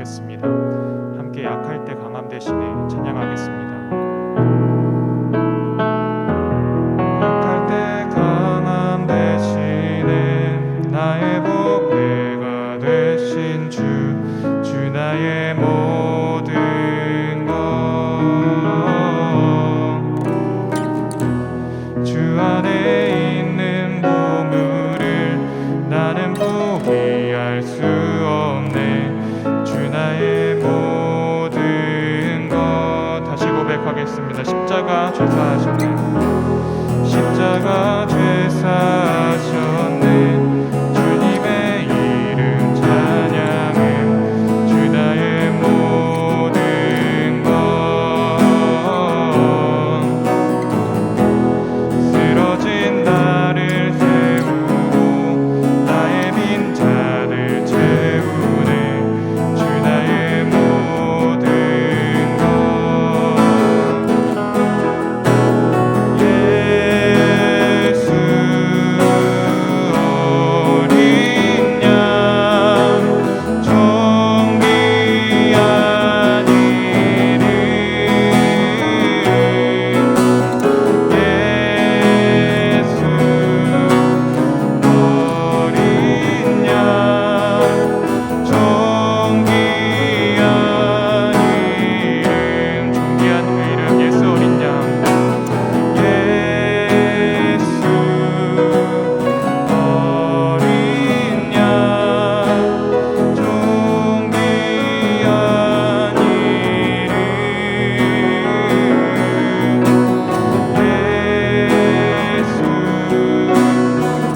찬양하겠습니다. 함께 약할 때 강함 대신에 찬양하겠습니다. 약할 때 강함 대신에 나의 보배가 되신 주 나의 모든 것, 주 안에 있는 보물을 나는 포기할 수 없네. 주 나의 모든 것. 다시 고백하겠습니다. 십자가 죄사하셨네. 십자가 죄사하셨네. 주님의 이름 찬양해. 주 나의 모든 것. 쓰러진 나를 세우고 나의 빈잔을 채우네. 주 나의 모든 것. 예수 어린 양 정귀한 이름. 예수 어린 양 정귀한 이름. 정귀한 그 이름 예수 어린 양. 예수 어린 양 정귀한 이름. 예수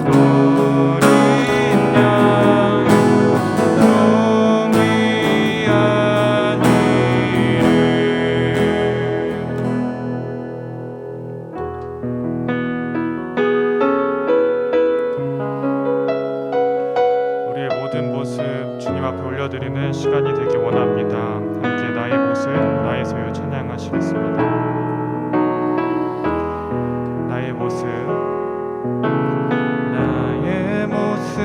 어린 양 정귀한 이름. 우리의 모든 모습 주님 앞에 올려드리는 시간이 되기 원합니다. 함께 나의 모습, 나의 소유 찬양하시겠습니다. 나의 모습, 나의 모습,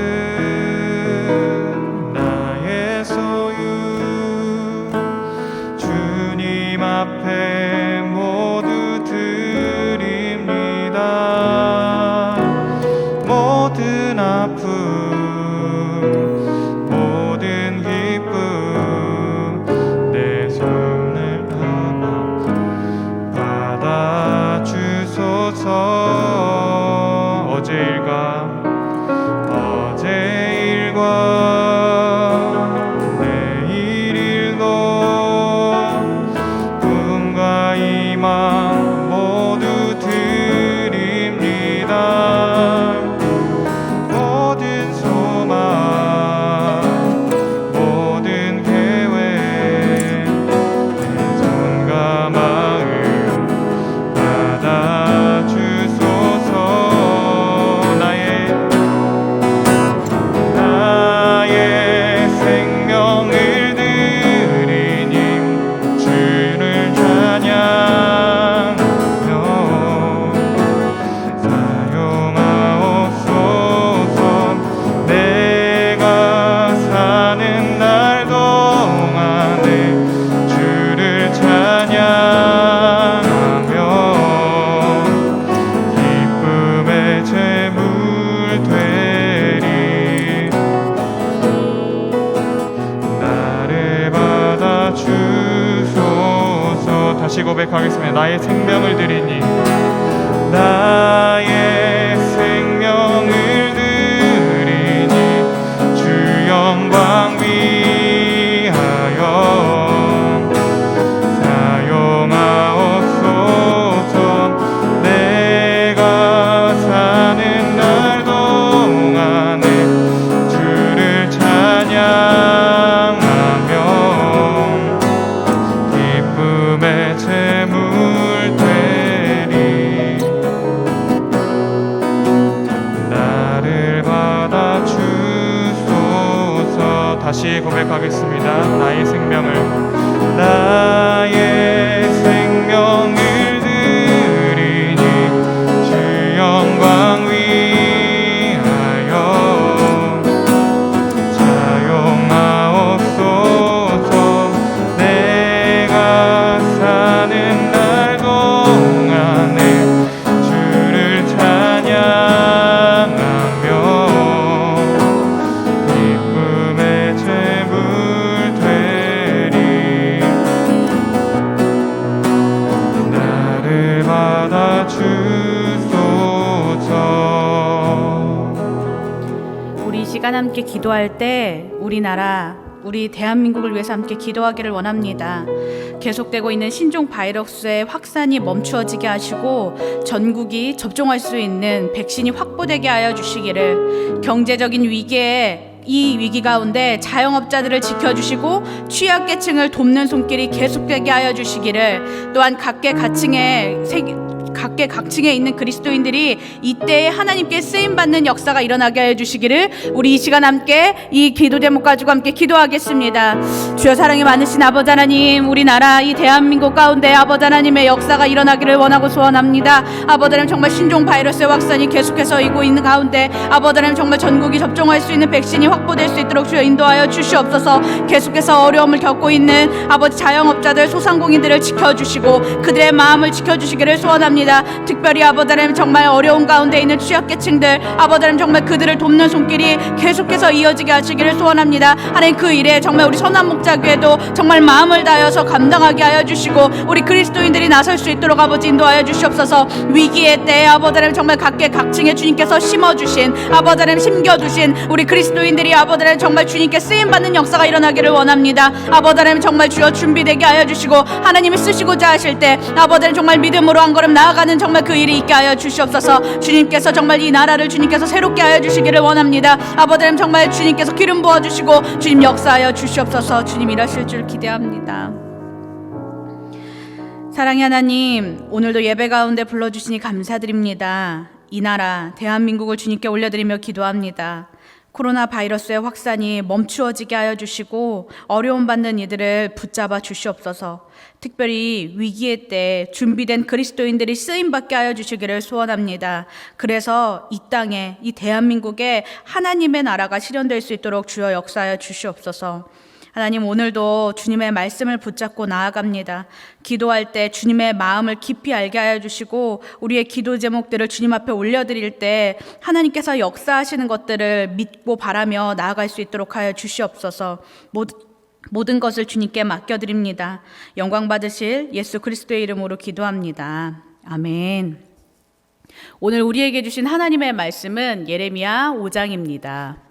나의 소유, 주님 앞에 모두 드립니다. 모든 아픔, 모든 기쁨, 내 손을 받아주소서. 어제 일과 내일 일도 꿈과 희망 모두 드립니다. 모든 소망, 모든 계획, 내 손과 마음 받아주소서. 나의 생명을 드리니 주를 찬양하며 사용하옵소서. 내가 사는 날 동안에 주를 찬양하며 기쁨의 제물 되리. 나를 받아주소서. 다시 고백하겠습니다. 나의 생명을 드리니, 나의 생명을 드리니 주 영광 위하여 사용하옵소서. 내가 사는 날 동안에 주를 찬양하며 기쁨의 제물 되리. 시간 함께 기도할 때 우리나라, 우리 대한민국을 위해서 함께 기도하기를 원합니다. 계속되고 있는 신종 바이러스의 확산이 멈추어지게 하시고 전국이 접종할 수 있는 백신이 확보되게 하여 주시기를, 경제적인 위기에 이 위기 가운데 자영업자들을 지켜주시고 취약계층을 돕는 손길이 계속되게 하여 주시기를, 또한 각계각층에 있는 그리스도인들이 이때에 하나님께 쓰임받는 역사가 일어나게 하여 주시기를, 우리 이 시간 함께 이 기도 제목 가지고 함께 기도하겠습니다. 주여, 사랑이 많으신 아버지 하나님, 우리나라 이 대한민국 가운데 아버지 하나님의 역사가 일어나기를 원하고 소원합니다. 아버지 하나님, 정말 신종 바이러스의 확산이 계속해서 이고 있는 가운데 아버지 하나님, 정말 전국이 접종할 수 있는 백신이 확보될 수 있도록 주여 인도하여 주시옵소서. 계속해서 어려움을 겪고 있는 아버지 자영업자들, 소상공인들을 지켜주시고 그들의 마음을 지켜주시기를 소원합니다. 특별히 아버지 하나님, 정말 어려운 가운데 있는 취약계층들, 아버지 하나님, 정말 그들을 돕는 손길이 계속해서 이어지게 하시기를 소원합니다. 하나님, 그 일에 정말 우리 선한 목자교회도 정말 마음을 다해서 감당하게 하여 주시고 우리 그리스도인들이 나설 수 있도록 아버지 인도하여 주시옵소서. 위기의 때에 아버지 하나님, 정말 각계각층에 주님께서 심어주신, 아버지 하나님 심겨주신 우리 그리스도인들이 아버지 하나님, 정말 주님께 쓰임받는 역사가 일어나기를 원합니다. 아버지 하나님, 정말 주여 준비되게 하여 주시고 하나님이 쓰시고자 하실 때 아버지 하나님, 정말 믿음으로 한 걸음 나아가는 정말 그 일이 있게 하여 주시옵소서. 주님께서 정말 이 나라를 주님께서 새롭게 하여 주시기를 원합니다. 아버지 하나님, 정말 주님께서 기름 부어주시고 주님 역사하여 주시옵소서. 주님 일하실 줄 기대합니다. 사랑의 하나님, 오늘도 예배 가운데 불러주시니 감사드립니다. 이 나라 대한민국을 주님께 올려드리며 기도합니다. 코로나 바이러스의 확산이 멈추어지게 하여 주시고 어려움 받는 이들을 붙잡아 주시옵소서. 특별히 위기의 때 준비된 그리스도인들이 쓰임받게 하여 주시기를 소원합니다. 그래서 이 땅에, 이 대한민국에 하나님의 나라가 실현될 수 있도록 주여 역사하여 주시옵소서. 하나님, 오늘도 주님의 말씀을 붙잡고 나아갑니다. 기도할 때 주님의 마음을 깊이 알게 하여 주시고 우리의 기도 제목들을 주님 앞에 올려드릴 때 하나님께서 역사하시는 것들을 믿고 바라며 나아갈 수 있도록 하여 주시옵소서. 모든 것을 주님께 맡겨드립니다. 영광 받으실 예수 그리스도의 이름으로 기도합니다. 아멘. 오늘 우리에게 주신 하나님의 말씀은 예레미야 5장입니다.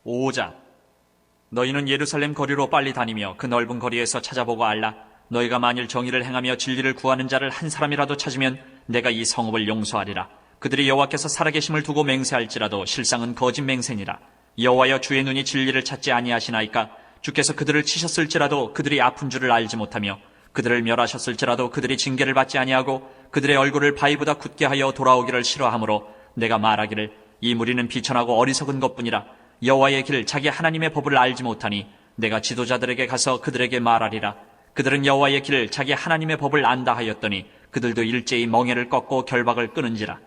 5장. 너희는 예루살렘 거리로 빨리 다니며 그 넓은 거리에서 찾아보고 알라. 너희가 만일 정의를 행하며 진리를 구하는 자를 한 사람이라도 찾으면 내가 이 성읍을 용서하리라. 그들이 여호와께서 살아계심을 두고 맹세할지라도 실상은 거짓 맹세니라. 여호와여, 주의 눈이 진리를 찾지 아니하시나이까? 주께서 그들을 치셨을지라도 그들이 아픈 줄을 알지 못하며 그들을 멸하셨을지라도 그들이 징계를 받지 아니하고 그들의 얼굴을 바위보다 굳게 하여 돌아오기를 싫어하므로 내가 말하기를 이 무리는 비천하고 어리석은 것뿐이라. 여호와의 길, 자기 하나님의 법을 알지 못하니 내가 지도자들에게 가서 그들에게 말하리라. 그들은 여호와의 길, 자기 하나님의 법을 안다 하였더니 그들도 일제히 멍에를 꺾고 결박을 끊은지라.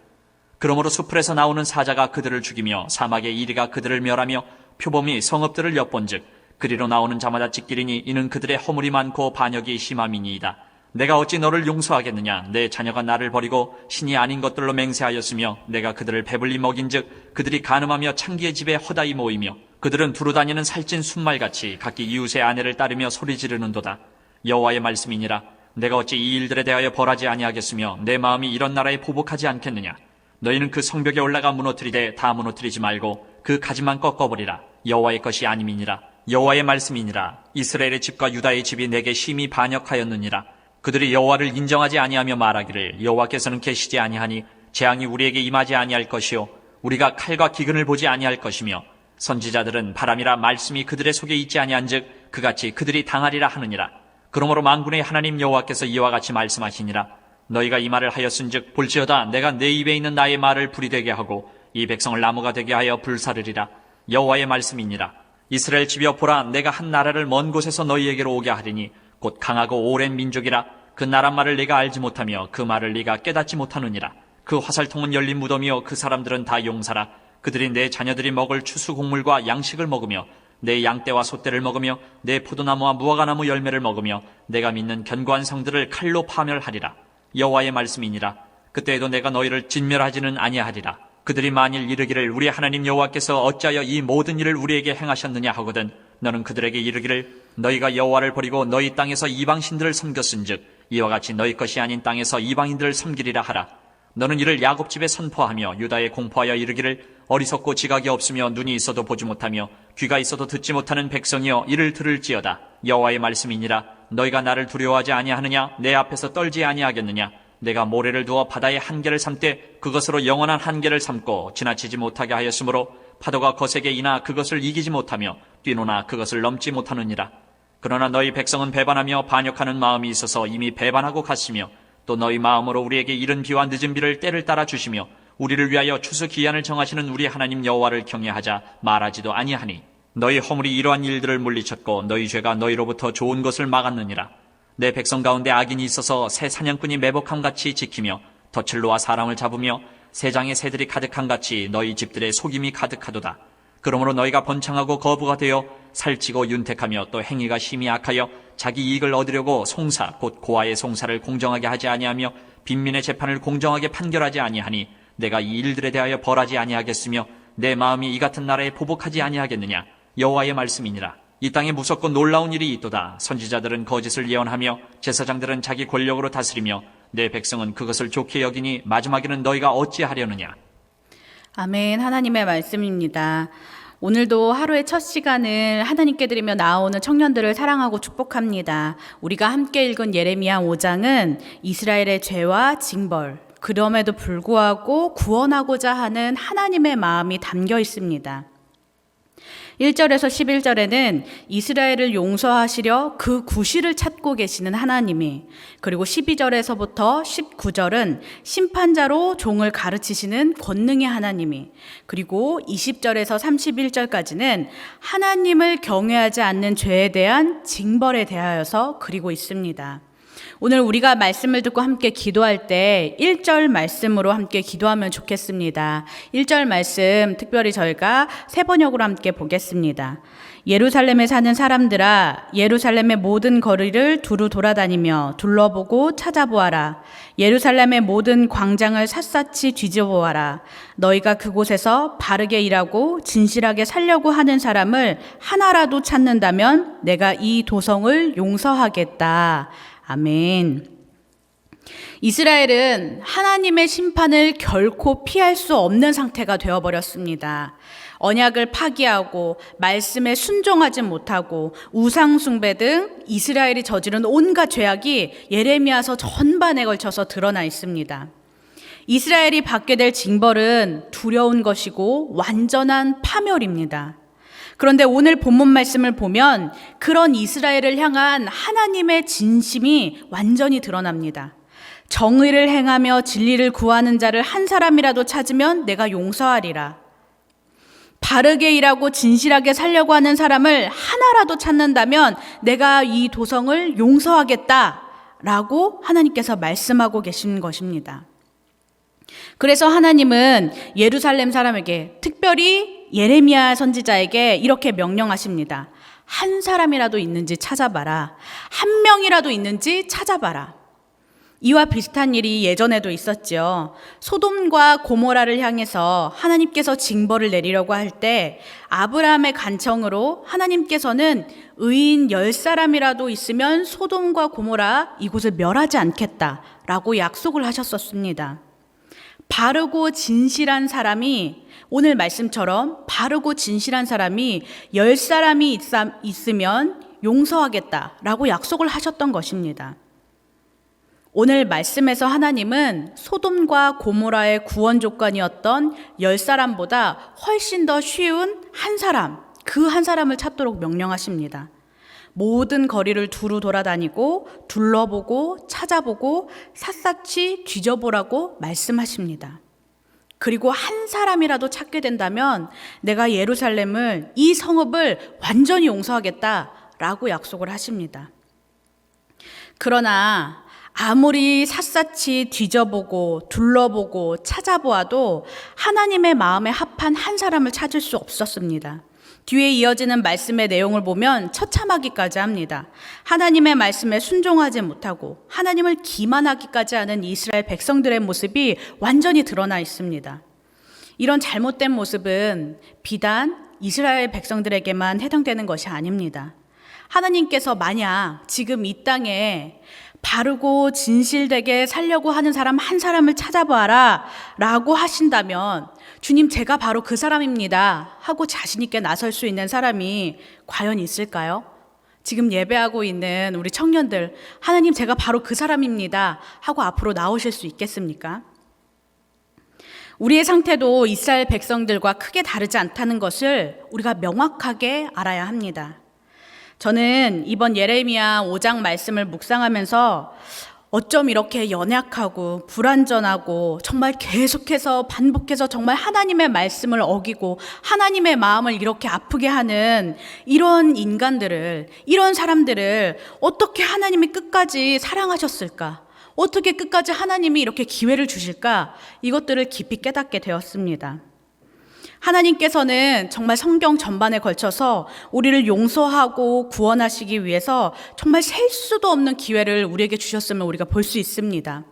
그러므로 수풀에서 나오는 사자가 그들을 죽이며 사막의 이리가 그들을 멸하며 표범이 성읍들을 엿본즉 그리로 나오는 자마다 찢기리니 이는 그들의 허물이 많고 반역이 심함이니이다. 내가 어찌 너를 용서하겠느냐? 내 자녀가 나를 버리고 신이 아닌 것들로 맹세하였으며 내가 그들을 배불리 먹인즉 그들이 간음하며 창기의 집에 허다히 모이며 그들은 두루 다니는 살찐 순말같이 각기 이웃의 아내를 따르며 소리 지르는도다. 여호와의 말씀이니라. 내가 어찌 이 일들에 대하여 벌하지 아니하겠으며 내 마음이 이런 나라에 보복하지 않겠느냐? 너희는 그 성벽에 올라가 무너뜨리되 다 무너뜨리지 말고 그 가지만 꺾어버리라. 여호와의 것이 아님이니라. 여호와의 말씀이니라. 이스라엘의 집과 유다의 집이 내게 심히 반역하였느니라. 그들이 여호와를 인정하지 아니하며 말하기를 여호와께서는 계시지 아니하니 재앙이 우리에게 임하지 아니할 것이요 우리가 칼과 기근을 보지 아니할 것이며 선지자들은 바람이라 말씀이 그들의 속에 있지 아니한즉 그같이 그들이 당하리라 하느니라. 그러므로 만군의 하나님 여호와께서 이와 같이 말씀하시니라. 너희가 이 말을 하였은즉 볼지어다 내가 내 입에 있는 나의 말을 불이 되게 하고 이 백성을 나무가 되게 하여 불사르리라. 여호와의 말씀이니라. 이스라엘 집이여 보라, 내가 한 나라를 먼 곳에서 너희에게로 오게 하리니 곧 강하고 오랜 민족이라. 그 나라 말을 네가 알지 못하며 그 말을 네가 깨닫지 못하느니라. 그 화살통은 열린 무덤이요 그 사람들은 다 용사라. 그들이 내 자녀들이 먹을 추수 곡물과 양식을 먹으며 내 양떼와 소떼를 먹으며 내 포도나무와 무화과나무 열매를 먹으며 내가 믿는 견고한 성들을 칼로 파멸하리라. 여호와의 말씀이니라. 그때에도 내가 너희를 진멸하지는 아니하리라. 그들이 만일 이르기를 우리 하나님 여호와께서 어찌하여 이 모든 일을 우리에게 행하셨느냐 하거든 너는 그들에게 이르기를 너희가 여호와를 버리고 너희 땅에서 이방신들을 섬겼은즉 이와 같이 너희 것이 아닌 땅에서 이방인들을 섬기리라 하라. 너는 이를 야곱 집에 선포하며 유다에 공포하여 이르기를 어리석고 지각이 없으며 눈이 있어도 보지 못하며 귀가 있어도 듣지 못하는 백성이여 이를 들을지어다. 여호와의 말씀이니라. 너희가 나를 두려워하지 아니하느냐? 내 앞에서 떨지 아니하겠느냐? 내가 모래를 두어 바다의 한계를 삼되 그것으로 영원한 한계를 삼고 지나치지 못하게 하였으므로 파도가 거세게 이나 그것을 이기지 못하며 뛰노나 그것을 넘지 못하느니라. 그러나 너희 백성은 배반하며 반역하는 마음이 있어서 이미 배반하고 갔으며 또 너희 마음으로 우리에게 이른 비와 늦은 비를 때를 따라 주시며 우리를 위하여 추수 기한을 정하시는 우리 하나님 여호와를 경외하자 말하지도 아니하니 너희 허물이 이러한 일들을 물리쳤고 너희 죄가 너희로부터 좋은 것을 막았느니라. 내 백성 가운데 악인이 있어서 새 사냥꾼이 매복함같이 지키며 덫을 놓아 사람을 잡으며 새장의 새들이 가득함같이 너희 집들의 속임이 가득하도다. 그러므로 너희가 번창하고 거부가 되어 살찌고 윤택하며 또 행위가 심히 악하여 자기 이익을 얻으려고 송사 곧 고아의 송사를 공정하게 하지 아니하며 빈민의 재판을 공정하게 판결하지 아니하니 내가 이 일들에 대하여 벌하지 아니하겠으며 내 마음이 이 같은 나라에 보복하지 아니하겠느냐? 여호와의 말씀이니라. 이 땅에 무섭고 놀라운 일이 있도다. 선지자들은 거짓을 예언하며 제사장들은 자기 권력으로 다스리며 내 백성은 그것을 좋게 여기니 마지막에는 너희가 어찌하려느냐? 아멘. 하나님의 말씀입니다. 오늘도 하루의 첫 시간을 하나님께 드리며 나오는 청년들을 사랑하고 축복합니다. 우리가 함께 읽은 예레미야 5장은 이스라엘의 죄와 징벌, 그럼에도 불구하고 구원하고자 하는 하나님의 마음이 담겨 있습니다. 1절에서 11절에는 이스라엘을 용서하시려 그 구실을 찾고 계시는 하나님이, 그리고 12절에서부터 19절은 심판자로 종을 가르치시는 권능의 하나님이, 그리고 20절에서 31절까지는 하나님을 경외하지 않는 죄에 대한 징벌에 대하여서 그리고 있습니다. 오늘 우리가 말씀을 듣고 함께 기도할 때 1절 말씀으로 함께 기도하면 좋겠습니다. 1절 말씀 특별히 저희가 세 번역으로 함께 보겠습니다. 예루살렘에 사는 사람들아, 예루살렘의 모든 거리를 두루 돌아다니며 둘러보고 찾아보아라. 예루살렘의 모든 광장을 샅샅이 뒤져보아라. 너희가 그곳에서 바르게 일하고 진실하게 살려고 하는 사람을 하나라도 찾는다면 내가 이 도성을 용서하겠다. 아멘. 이스라엘은 하나님의 심판을 결코 피할 수 없는 상태가 되어버렸습니다. 언약을 파기하고 말씀에 순종하지 못하고 우상숭배 등 이스라엘이 저지른 온갖 죄악이 예레미야서 전반에 걸쳐서 드러나 있습니다. 이스라엘이 받게 될 징벌은 두려운 것이고 완전한 파멸입니다. 그런데 오늘 본문 말씀을 보면 그런 이스라엘을 향한 하나님의 진심이 완전히 드러납니다. 정의를 행하며 진리를 구하는 자를 한 사람이라도 찾으면 내가 용서하리라. 바르게 일하고 진실하게 살려고 하는 사람을 하나라도 찾는다면 내가 이 도성을 용서하겠다라고 하나님께서 말씀하고 계신 것입니다. 그래서 하나님은 예루살렘 사람에게, 특별히 예레미야 선지자에게 이렇게 명령하십니다. 한 사람이라도 있는지 찾아봐라. 한 명이라도 있는지 찾아봐라. 이와 비슷한 일이 예전에도 있었죠. 소돔과 고모라를 향해서 하나님께서 징벌을 내리려고 할 때 아브라함의 간청으로 하나님께서는 의인 10사람이라도 있으면 소돔과 고모라 이곳을 멸하지 않겠다라고 약속을 하셨었습니다. 바르고 진실한 사람이, 오늘 말씀처럼 바르고 진실한 사람이 10사람이 있으면 용서하겠다라고 약속을 하셨던 것입니다. 오늘 말씀에서 하나님은 소돔과 고모라의 구원 조건이었던 10사람보다 훨씬 더 쉬운 한 사람, 그 한 사람을 찾도록 명령하십니다. 모든 거리를 두루 돌아다니고 둘러보고 찾아보고 샅샅이 뒤져보라고 말씀하십니다. 그리고 한 사람이라도 찾게 된다면 내가 예루살렘을, 이 성읍을 완전히 용서하겠다라고 약속을 하십니다. 그러나 아무리 샅샅이 뒤져보고 둘러보고 찾아보아도 하나님의 마음에 합한 한 사람을 찾을 수 없었습니다. 뒤에 이어지는 말씀의 내용을 보면 처참하기까지 합니다. 하나님의 말씀에 순종하지 못하고 하나님을 기만하기까지 하는 이스라엘 백성들의 모습이 완전히 드러나 있습니다. 이런 잘못된 모습은 비단 이스라엘 백성들에게만 해당되는 것이 아닙니다. 하나님께서 만약 지금 이 땅에 바르고 진실되게 살려고 하는 사람 한 사람을 찾아봐라 라고 하신다면 주님 제가 바로 그 사람입니다 하고 자신 있게 나설 수 있는 사람이 과연 있을까요? 지금 예배하고 있는 우리 청년들, 하나님 제가 바로 그 사람입니다 하고 앞으로 나오실 수 있겠습니까? 우리의 상태도 이스라엘 백성들과 크게 다르지 않다는 것을 우리가 명확하게 알아야 합니다. 저는 이번 예레미야 5장 말씀을 묵상하면서 어쩜 이렇게 연약하고 불완전하고 정말 계속해서 반복해서 정말 하나님의 말씀을 어기고 하나님의 마음을 이렇게 아프게 하는 이런 인간들을, 이런 사람들을 어떻게 하나님이 끝까지 사랑하셨을까? 어떻게 끝까지 하나님이 이렇게 기회를 주실까? 이것들을 깊이 깨닫게 되었습니다. 하나님께서는 정말 성경 전반에 걸쳐서 우리를 용서하고 구원하시기 위해서 정말 셀 수도 없는 기회를 우리에게 주셨음을 우리가 볼 수 있습니다.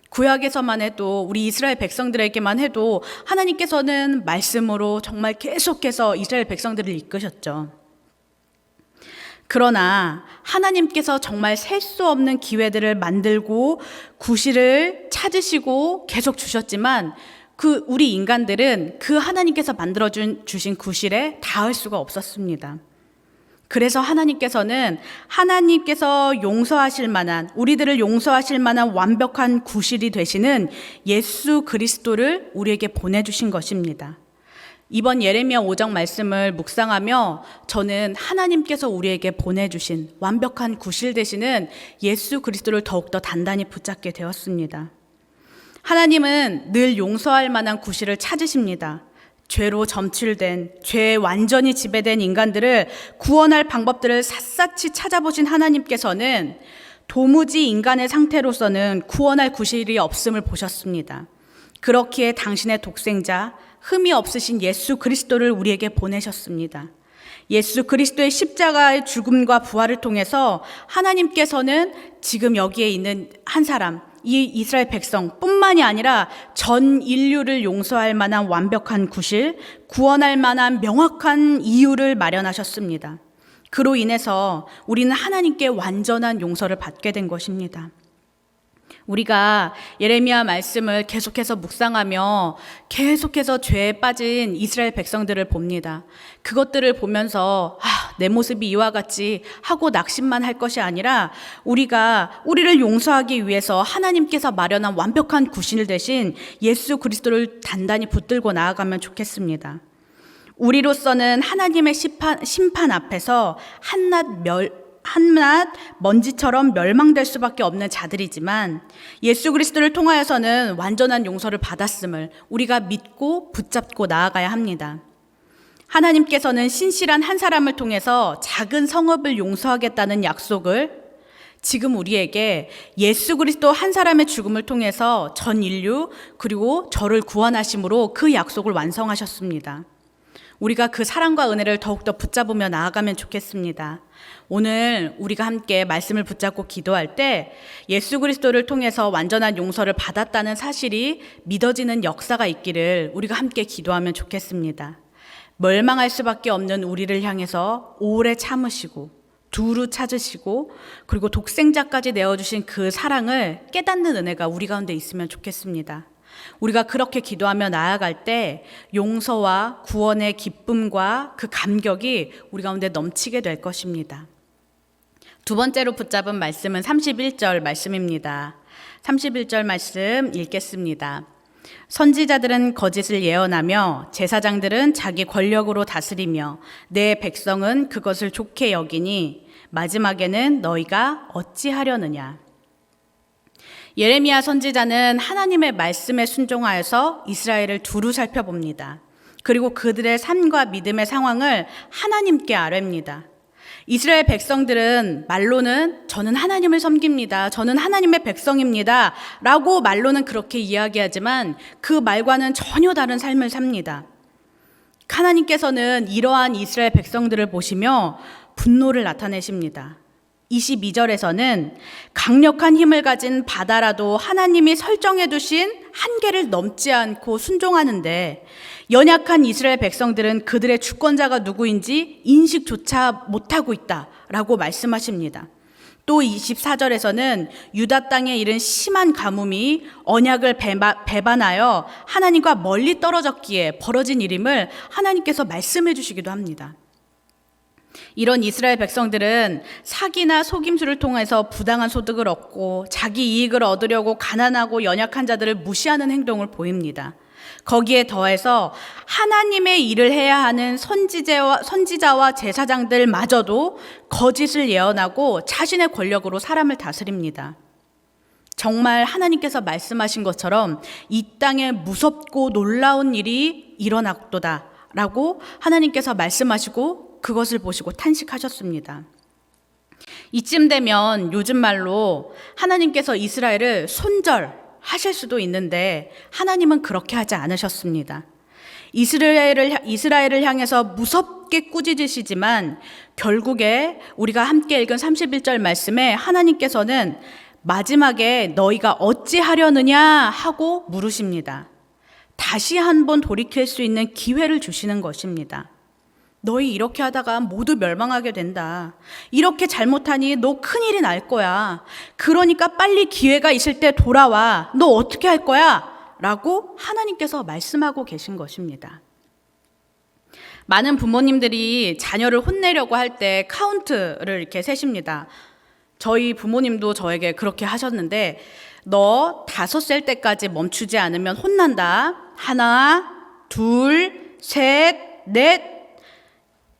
구약에서만 해도 우리 이스라엘 백성들에게만 해도 하나님께서는 말씀으로 정말 계속해서 이스라엘 백성들을 이끄셨죠. 그러나 하나님께서 정말 셀 수 없는 기회들을 만들고 구실을 찾으시고 계속 주셨지만 우리 인간들은 그 하나님께서 주신 구실에 닿을 수가 없었습니다. 그래서 하나님께서 용서하실 만한, 우리들을 용서하실 만한 완벽한 구실이 되시는 예수 그리스도를 우리에게 보내주신 것입니다. 이번 예레미야 5장 말씀을 묵상하며 저는 하나님께서 우리에게 보내주신 완벽한 구실 되시는 예수 그리스도를 더욱더 단단히 붙잡게 되었습니다. 하나님은 늘 용서할 만한 구실을 찾으십니다. 죄로 점칠된, 죄에 완전히 지배된 인간들을 구원할 방법들을 샅샅이 찾아보신 하나님께서는 도무지 인간의 상태로서는 구원할 구실이 없음을 보셨습니다. 그렇기에 당신의 독생자, 흠이 없으신 예수 그리스도를 우리에게 보내셨습니다. 예수 그리스도의 십자가의 죽음과 부활을 통해서 하나님께서는 지금 여기에 있는 한 사람, 이 이스라엘 백성뿐만이 아니라 전 인류를 용서할 만한 완벽한 구실, 구원할 만한 명확한 이유를 마련하셨습니다. 그로 인해서 우리는 하나님께 완전한 용서를 받게 된 것입니다. 우리가 예레미야 말씀을 계속해서 묵상하며 계속해서 죄에 빠진 이스라엘 백성들을 봅니다. 그것들을 보면서 내 모습이 이와 같지 하고 낙심만 할 것이 아니라 우리를 용서하기 위해서 하나님께서 마련한 완벽한 구실 대신 예수 그리스도를 단단히 붙들고 나아가면 좋겠습니다. 우리로서는 하나님의 심판 앞에서 한낱 먼지처럼 멸망될 수밖에 없는 자들이지만 예수 그리스도를 통하여서는 완전한 용서를 받았음을 우리가 믿고 붙잡고 나아가야 합니다. 하나님께서는 신실한 한 사람을 통해서 작은 성읍을 용서하겠다는 약속을 지금 우리에게 예수 그리스도 한 사람의 죽음을 통해서 전 인류 그리고 저를 구원하심으로 그 약속을 완성하셨습니다. 우리가 그 사랑과 은혜를 더욱더 붙잡으며 나아가면 좋겠습니다. 오늘 우리가 함께 말씀을 붙잡고 기도할 때 예수 그리스도를 통해서 완전한 용서를 받았다는 사실이 믿어지는 역사가 있기를 우리가 함께 기도하면 좋겠습니다. 멸망할 수밖에 없는 우리를 향해서 오래 참으시고 두루 찾으시고 그리고 독생자까지 내어주신 그 사랑을 깨닫는 은혜가 우리 가운데 있으면 좋겠습니다. 우리가 그렇게 기도하며 나아갈 때 용서와 구원의 기쁨과 그 감격이 우리 가운데 넘치게 될 것입니다. 두 번째로 붙잡은 말씀은 31절 말씀입니다. 31절 말씀 읽겠습니다. 선지자들은 거짓을 예언하며 제사장들은 자기 권력으로 다스리며 내 백성은 그것을 좋게 여기니 마지막에는 너희가 어찌하려느냐. 예레미야 선지자는 하나님의 말씀에 순종하여서 이스라엘을 두루 살펴봅니다. 그리고 그들의 삶과 믿음의 상황을 하나님께 아뢰입니다. 이스라엘 백성들은 말로는 저는 하나님을 섬깁니다. 저는 하나님의 백성입니다. 라고 말로는 그렇게 이야기하지만 그 말과는 전혀 다른 삶을 삽니다. 하나님께서는 이러한 이스라엘 백성들을 보시며 분노를 나타내십니다. 22절에서는 강력한 힘을 가진 바다라도 하나님이 설정해 두신 한계를 넘지 않고 순종하는데 연약한 이스라엘 백성들은 그들의 주권자가 누구인지 인식조차 못하고 있다라고 말씀하십니다. 또 24절에서는 유다 땅에 이른 심한 가뭄이 언약을 배반하여 하나님과 멀리 떨어졌기에 벌어진 일임을 하나님께서 말씀해 주시기도 합니다. 이런 이스라엘 백성들은 사기나 속임수를 통해서 부당한 소득을 얻고 자기 이익을 얻으려고 가난하고 연약한 자들을 무시하는 행동을 보입니다. 거기에 더해서 하나님의 일을 해야 하는 선지자와 제사장들마저도 거짓을 예언하고 자신의 권력으로 사람을 다스립니다. 정말 하나님께서 말씀하신 것처럼 이 땅에 무섭고 놀라운 일이 일어났도다 라고 하나님께서 말씀하시고 그것을 보시고 탄식하셨습니다. 이쯤 되면 요즘 말로 하나님께서 이스라엘을 손절하실 수도 있는데 하나님은 그렇게 하지 않으셨습니다. 이스라엘을 향해서 무섭게 꾸짖으시지만 결국에 우리가 함께 읽은 31절 말씀에 하나님께서는 마지막에 너희가 어찌하려느냐 하고 물으십니다. 다시 한번 돌이킬 수 있는 기회를 주시는 것입니다. 너희 이렇게 하다가 모두 멸망하게 된다. 이렇게 잘못하니 너 큰일이 날 거야. 그러니까 빨리 기회가 있을 때 돌아와. 너 어떻게 할 거야? 라고 하나님께서 말씀하고 계신 것입니다. 많은 부모님들이 자녀를 혼내려고 할 때 카운트를 이렇게 세십니다. 저희 부모님도 저에게 그렇게 하셨는데 너 5살 때까지 멈추지 않으면 혼난다. 1, 2, 3, 4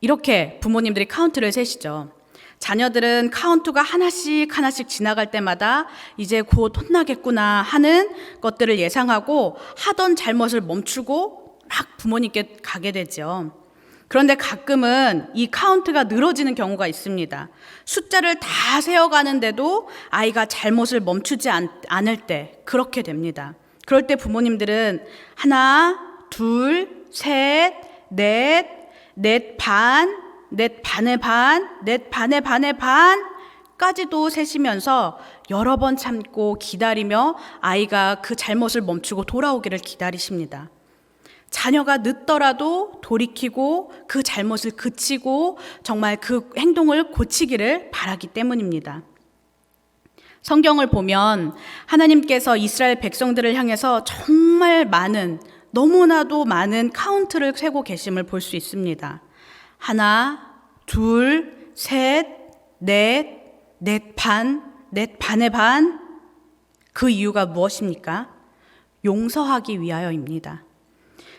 이렇게 부모님들이 카운트를 세시죠. 자녀들은 카운트가 하나씩 지나갈 때마다 이제 곧 혼나겠구나 하는 것들을 예상하고 하던 잘못을 멈추고 막 부모님께 가게 되죠. 그런데 가끔은 이 카운트가 늘어지는 경우가 있습니다. 숫자를 다 세어가는데도 아이가 잘못을 멈추지 않을 때 그렇게 됩니다. 그럴 때 부모님들은 1, 2, 3, 4, 넷 반, 넷 반의 반, 넷 반의 반의 반까지도 세시면서 여러 번 참고 기다리며 아이가 그 잘못을 멈추고 돌아오기를 기다리십니다. 자녀가 늦더라도 돌이키고 그 잘못을 그치고 정말 그 행동을 고치기를 바라기 때문입니다. 성경을 보면 하나님께서 이스라엘 백성들을 향해서 정말 너무나도 많은 카운트를 세고 계심을 볼 수 있습니다. 1, 2, 3, 4, 넷 반, 넷 반의 반. 그 이유가 무엇입니까? 용서하기 위하여입니다.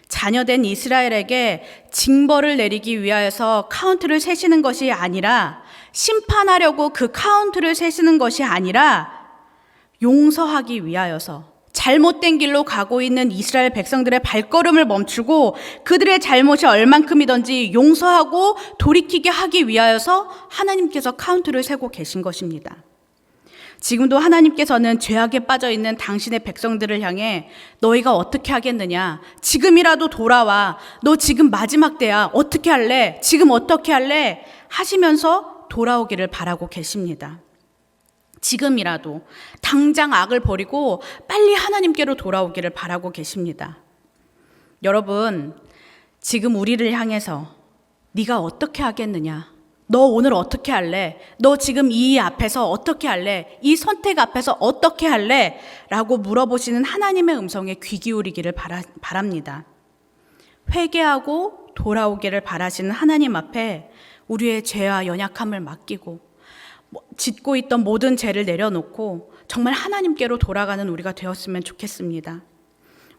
자녀된 이스라엘에게 징벌을 내리기 위하여서 카운트를 세시는 것이 아니라 심판하려고 그 카운트를 세시는 것이 아니라 용서하기 위하여서 잘못된 길로 가고 있는 이스라엘 백성들의 발걸음을 멈추고 그들의 잘못이 얼만큼이든지 용서하고 돌이키게 하기 위하여서 하나님께서 카운트를 세고 계신 것입니다. 지금도 하나님께서는 죄악에 빠져 있는 당신의 백성들을 향해 너희가 어떻게 하겠느냐? 지금이라도 돌아와. 너 지금 마지막 때야. 어떻게 할래? 지금 어떻게 할래? 하시면서 돌아오기를 바라고 계십니다. 지금이라도 당장 악을 버리고 빨리 하나님께로 돌아오기를 바라고 계십니다. 여러분, 지금 우리를 향해서 네가 어떻게 하겠느냐? 너 오늘 어떻게 할래? 너 지금 이 앞에서 어떻게 할래? 이 선택 앞에서 어떻게 할래? 라고 물어보시는 하나님의 음성에 귀 기울이기를 바랍니다. 회개하고 돌아오기를 바라시는 하나님 앞에 우리의 죄와 연약함을 맡기고 짓고 있던 모든 죄를 내려놓고 정말 하나님께로 돌아가는 우리가 되었으면 좋겠습니다.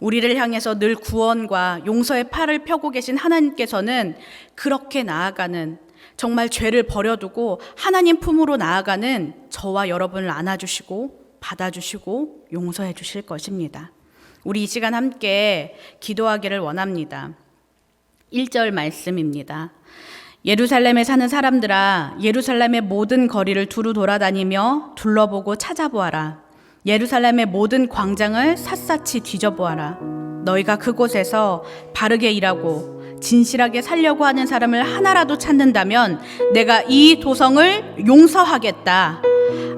우리를 향해서 늘 구원과 용서의 팔을 펴고 계신 하나님께서는 그렇게 나아가는 정말 죄를 버려두고 하나님 품으로 나아가는 저와 여러분을 안아주시고 받아주시고 용서해 주실 것입니다. 우리 이 시간 함께 기도하기를 원합니다. 1절 말씀입니다. 예루살렘에 사는 사람들아, 예루살렘의 모든 거리를 두루 돌아다니며 둘러보고 찾아보아라. 예루살렘의 모든 광장을 샅샅이 뒤져보아라. 너희가 그곳에서 바르게 일하고 진실하게 살려고 하는 사람을 하나라도 찾는다면 내가 이 도성을 용서하겠다.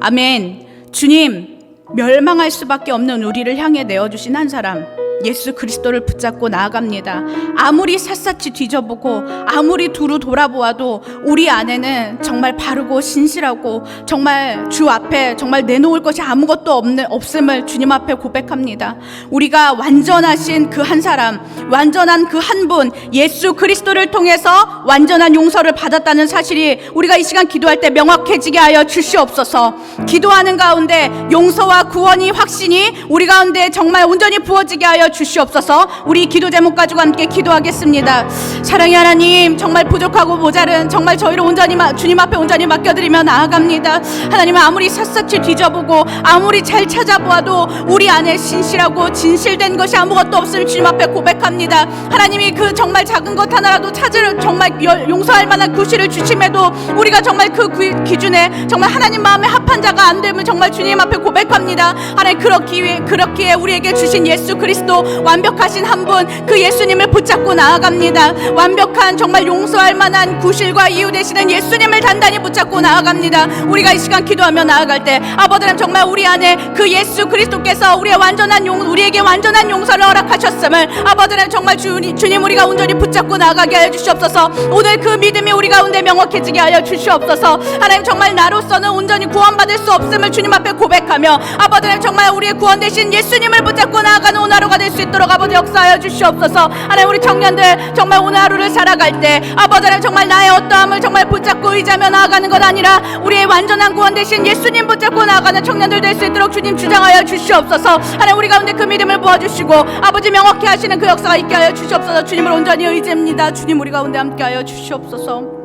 아멘. 주님, 멸망할 수밖에 없는 우리를 향해 내어주신 한 사람, 예수 그리스도를 붙잡고 나아갑니다. 아무리 샅샅이 뒤져보고 아무리 두루 돌아보아도 우리 안에는 정말 바르고 신실하고 정말 주 앞에 정말 내놓을 것이 아무것도 없음을 주님 앞에 고백합니다. 우리가 완전하신 그 한 사람, 완전한 그 한 분, 예수 그리스도를 통해서 완전한 용서를 받았다는 사실이 우리가 이 시간 기도할 때 명확해지게 하여 주시옵소서. 기도하는 가운데 용서와 구원이 확신이 우리 가운데 정말 온전히 부어지게 하여 주시옵소서. 우리 기도 제목 가지고 함께 기도하겠습니다. 사랑의 하나님, 정말 부족하고 모자른 정말 저희를 온전히 주님 앞에 온전히 맡겨드리며 나아갑니다. 하나님, 아무리 샅샅이 뒤져보고 아무리 잘 찾아보아도 우리 안에 신실하고 진실된 것이 아무것도 없음을 주님 앞에 고백합니다. 하나님이 그 정말 작은 것 하나라도 찾을 정말 용서할 만한 구실을 주심에도 우리가 정말 그 기준에 정말 하나님 마음에 합한 자가 안 되면 정말 주님 앞에 고백합니다. 하나님, 그렇기에 우리에게 주신 예수 그리스도 완벽하신 한 분, 그 예수님을 붙잡고 나아갑니다. 완벽한 정말 용서할 만한 구실과 이유 되시는 예수님을 단단히 붙잡고 나아갑니다. 우리가 이 시간 기도하며 나아갈 때 아버지 하나님, 정말 우리 안에 그 예수 그리스도께서 우리에게 완전한 용서를 허락하셨음을 아버지 하나님, 정말 주님 우리가 온전히 붙잡고 나아가게 하여 주시옵소서. 오늘 그 믿음이 우리 가운데 명확해지게 하여 주시옵소서. 하나님, 정말 나로서는 온전히 구원받을 수 없음을 주님 앞에 고백하며 아버지 하나님, 정말 우리의 구원 되신 예수님을 붙잡고 나아가는 오늘 하루가 될 수 있도록 아버지 역사하여 주시옵소서. 하나님, 우리 청년들 정말 오늘 하루를 살아갈 때 아버지 하나님, 정말 나의 어떠함을 정말 붙잡고 의지하며 나아가는 것 아니라 우리의 완전한 구원 되신 예수님 붙잡고 나아가는 청년들 될 수 있도록 주님 주장하여 주시옵소서. 하나님, 우리 가운데 그 믿음을 부어주시고 아버지 명확히 하시는 그 역사가 있게 하여 주시옵소서. 주님을 온전히 의지합니다. 주님 우리 가운데 함께 하여 주시옵소서.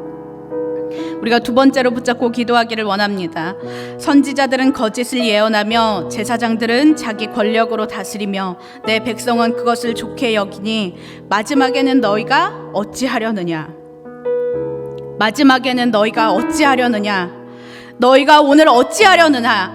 우리가 두 번째로 붙잡고 기도하기를 원합니다. 선지자들은 거짓을 예언하며 제사장들은 자기 권력으로 다스리며 내 백성은 그것을 좋게 여기니 마지막에는 너희가 어찌하려느냐? 마지막에는 너희가 어찌하려느냐? 너희가 오늘 어찌하려느냐?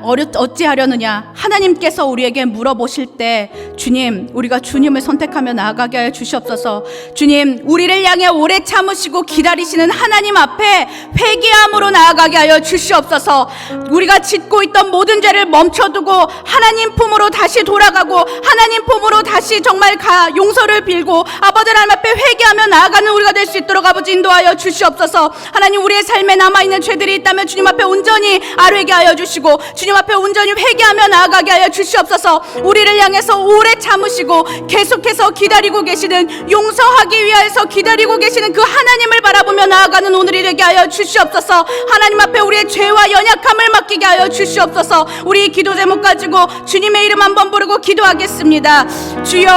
하나님께서 우리에게 물어보실 때 주님, 우리가 주님을 선택하며 나아가게 하여 주시옵소서. 주님, 우리를 향해 오래 참으시고 기다리시는 하나님 앞에 회개함으로 나아가게 하여 주시옵소서. 우리가 짓고 있던 모든 죄를 멈춰두고 하나님 품으로 다시 돌아가고 하나님 품으로 다시 정말 용서를 빌고 아버지 하나님 앞에 회개하며 나아가는 우리가 될 수 있도록 아버지 인도하여 주시옵소서. 하나님, 우리의 삶에 남아있는 죄들이 있다면 주님 앞에 온전히 아뢰게 하여 주시고 주님 앞에 온전히 회개하며 나아가게 하여 주시옵소서. 우리를 향해서 오래 참으시고 계속해서 기다리고 계시는, 용서하기 위하여서 기다리고 계시는 그 하나님을 바라보며 나아가는 오늘이 되게 하여 주시옵소서. 하나님 앞에 우리의 죄와 연약함을 맡기게 하여 주시옵소서. 우리 기도 제목 가지고 주님의 이름 한번 부르고 기도하겠습니다. 주여,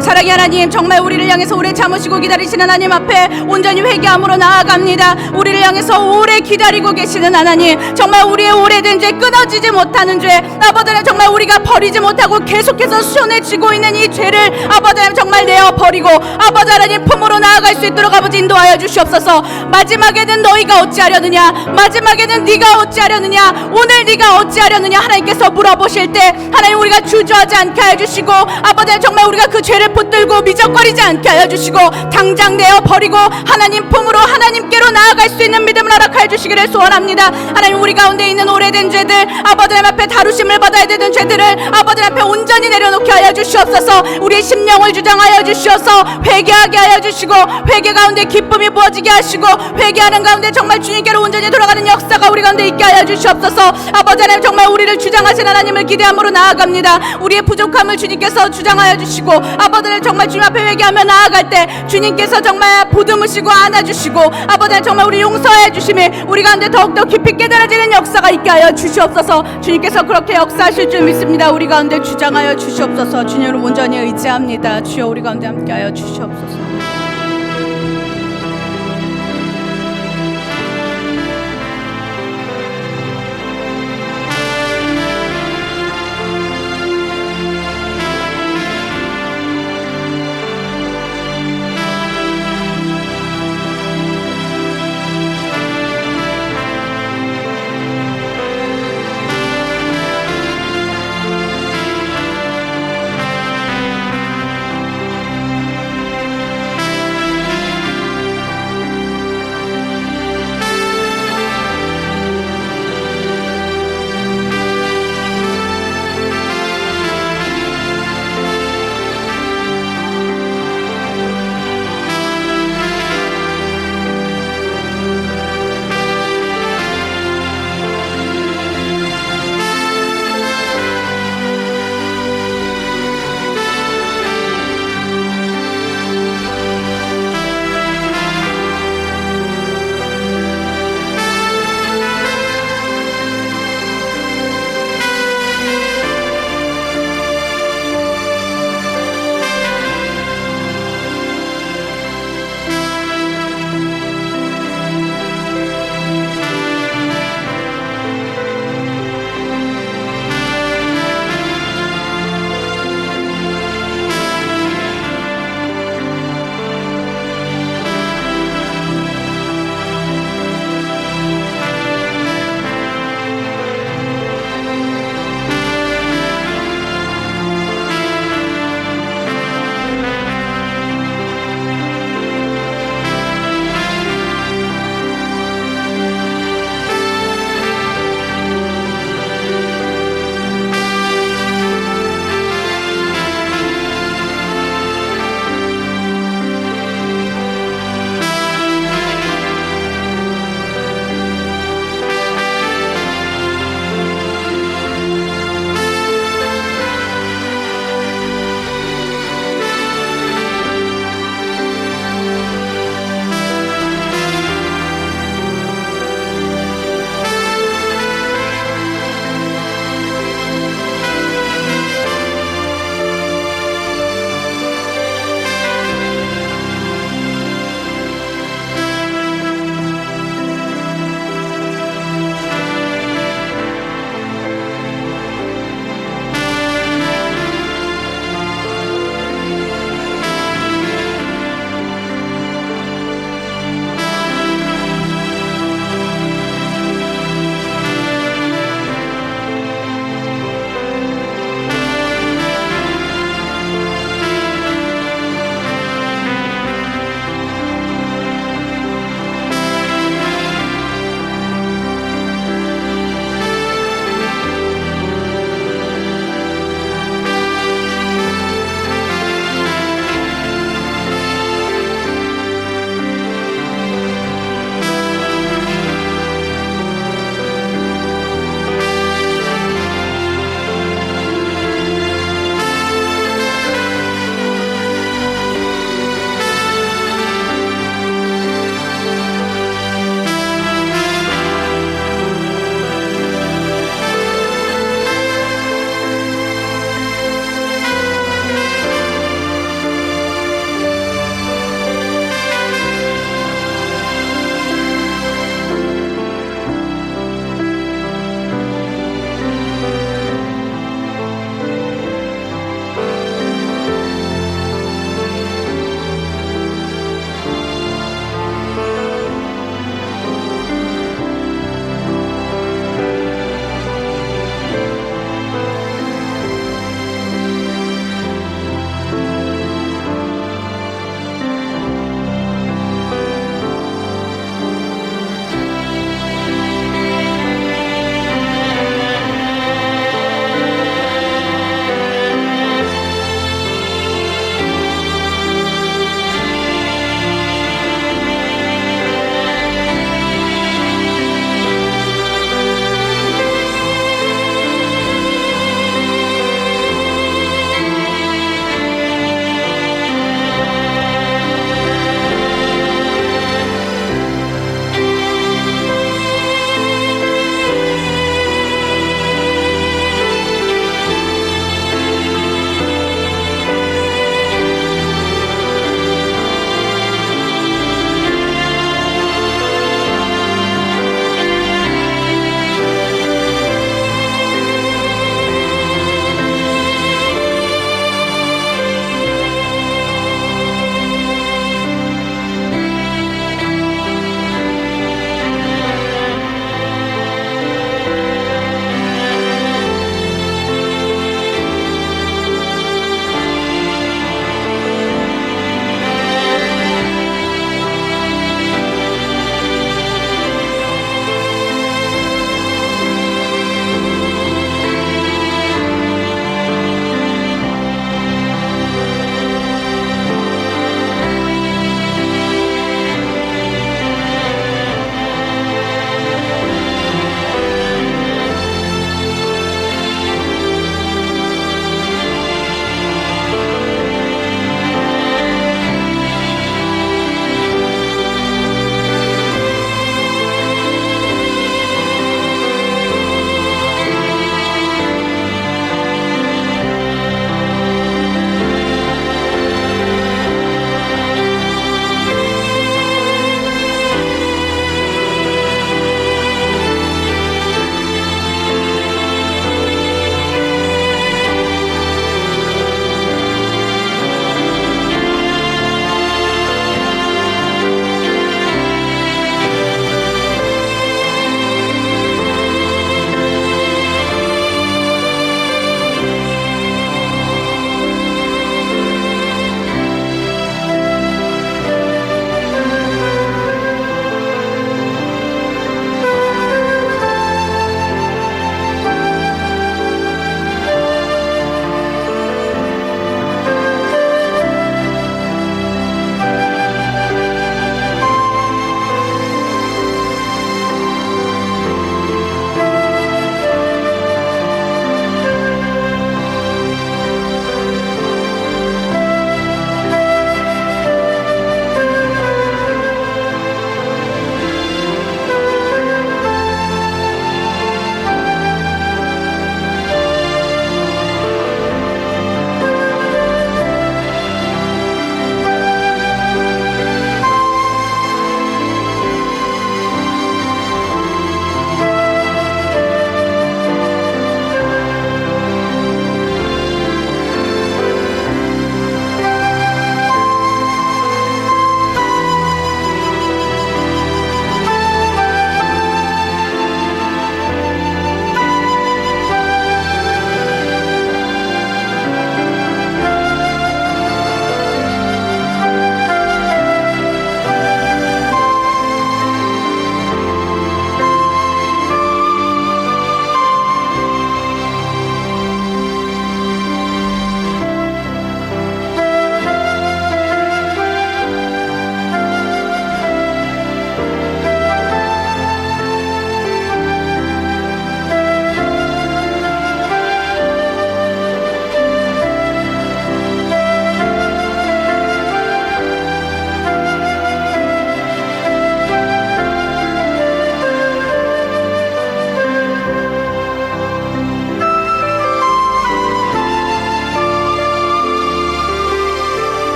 사랑의 하나님, 정말 우리를 향해서 오래 참으시고 기다리시는 하나님 앞에 온전히 회개함으로 나아갑니다. 우리를 향해서 오래 기다리고 계시는 하나님, 정말 우리의 오래된 죄, 끊어지지 못하는 죄, 아버지 하나님, 정말 우리가 버리지 못하고 계속해서 손에 쥐고 있는 이 죄를 아버지 하나님, 정말 내어버리고 아버지 하나님 품으로 나아갈 수 있도록 아버지 인도하여 주시옵소서. 마지막에는 너희가 어찌하려느냐? 마지막에는 네가 어찌하려느냐? 오늘 네가 어찌하려느냐? 하나님께서 물어보실 때 하나님, 우리가 주저하지 않게 하여 주시고 아버지 하나님, 정말 우리가 그 죄를 붙들고 미적거리지 않게 하여 주시고 당장 내어버리고 하나님 품으로 하나님께로 나아갈 수 있는 믿음을 허락하여 주시기를 소원합니다. 하나님, 우리 가운데 있는 오래된 죄들, 아버지 하나님 앞에 다루심을 받아야 되는 죄들을 아버지 하나님 앞에 온전히 내려놓게 하여 주시옵소서. 우리의 심령을 주장하여 주시어서 회개하게 하여 주시고 회개 가운데 기쁨이 부어지게 하시고 회개하는 가운데 정말 주님께로 온전히 돌아가는 역사가 우리 가운데 있게 하여 주시옵소서. 아버지 하나님, 정말 우리를 주장하신 하나님을 기대함으로 나아갑니다. 우리의 부족함을 주님께서 주장하여 주시고 아버지 하나님, 정말 주님 앞에 회개하며 나아갈 때 주님께서 정말 보듬으시고 안아주시고 아버지 하나님, 정말 우리 용서해 주심에 우리 가운데 더욱더 깊이 깨달아지는 역사가 있게 하여 주시옵소서. 주님께서 그렇게 역사하실 줄 믿습니다. 우리 가운데 주장하여 주시옵소서. 주님을 온전히 의지합니다. 주여, 우리 가운데 함께 하여 주시옵소서.